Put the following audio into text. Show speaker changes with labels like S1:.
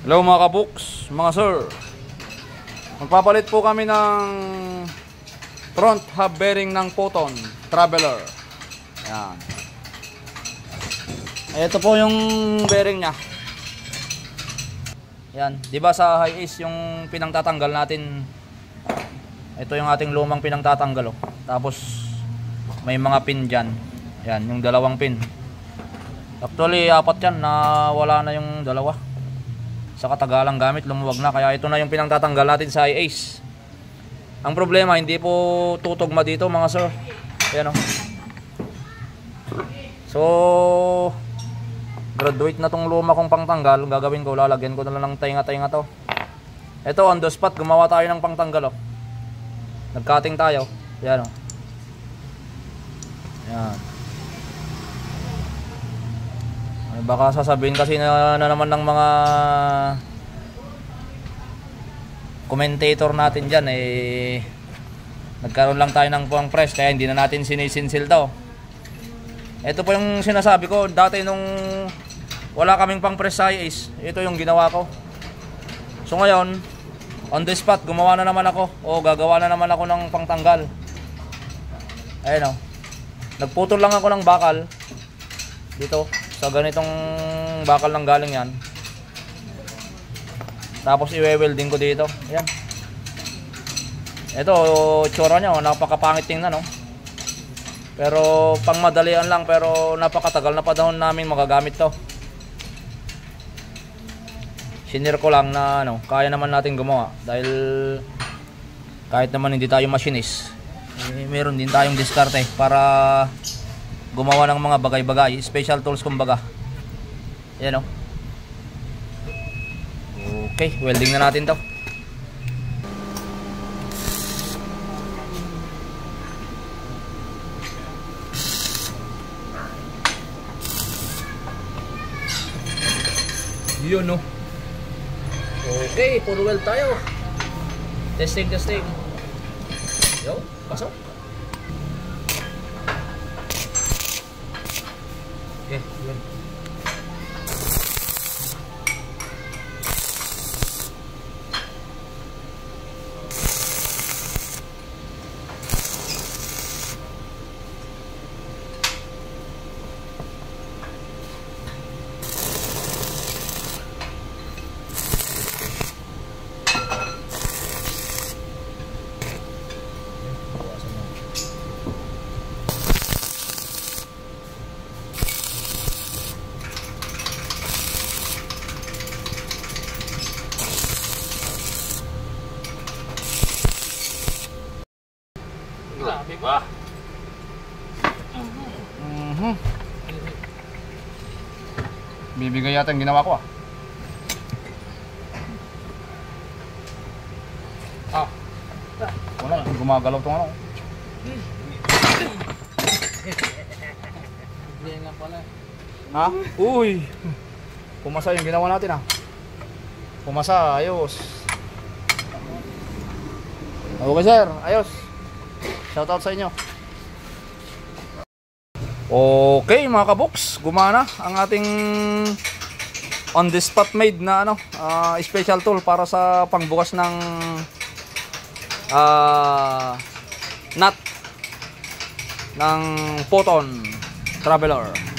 S1: Hello mga kabuks, mga sir. Magpapalit po kami ng front hub bearing ng Photon Traveler. Yan. Ito po yung bearing nya. Yan, di ba sa high ace yung pinangtatanggal natin? Ito yung ating lumang pinangtatanggal, oh. Tapos may mga pin dyan. Yan, yung dalawang pin. Actually, apat yan na wala na yung dalawa. Sa katagalang gamit, lumuwag na. Kaya ito na yung pinangtatanggal natin sa i-ace. Ang problema, hindi po tutugma dito mga sir. Ayan, o. So, graduate na tong luma kong pangtanggal. Gagawin ko, lalagyan ko na lang ng tainga-tainga to. Ito, on the spot, gumawa tayo ng pangtanggal, o. Nag-cutting tayo. Ayan, o. Ayan. Baka sasabihin kasi na naman ng mga commentator natin dyan, nagkaroon lang tayo ng pang press kaya hindi na natin sinisinsil to. Ito po yung sinasabi ko dati nung wala kaming pang press sa i-ace. Ito yung ginawa ko. So ngayon, on the spot, gumawa na naman ako o gagawa na naman ako ng pangtanggal. Ayun, o. Nagputol lang ako ng bakal dito. So ganitong bakal lang galing yan. Tapos i-welding ko dito. Ayan. Ito, tsura nya, napakapangit tingnan, no? Pero pang madalian lang, pero napakatagal na panahon namin magagamit to. Sinir ko lang na kaya naman natin gumawa. Dahil kahit naman hindi tayo machinist, meron din tayong diskarte para gumawa ng mga bagay-bagay, special tools kumbaga. Yan, o. Okay, welding na natin to. Yun, no. Okay, puro weld tayo. Testing. Yo, pasok. Okay, yun.
S2: Grabe ba?
S1: Bibigay yata yung ginawa ko, ah. Wala, gumagalaw tong ano.
S2: Bigyan nga pala.
S1: Ha? Uy! Pumasa yung ginawa natin, ah. Pumasa, ayos. Okay sir, ayos. Shoutout sa inyo. Okay mga kaboks, gumana ang ating on the spot made na special tool para sa pangbukas ng nut ng Photon Traveler.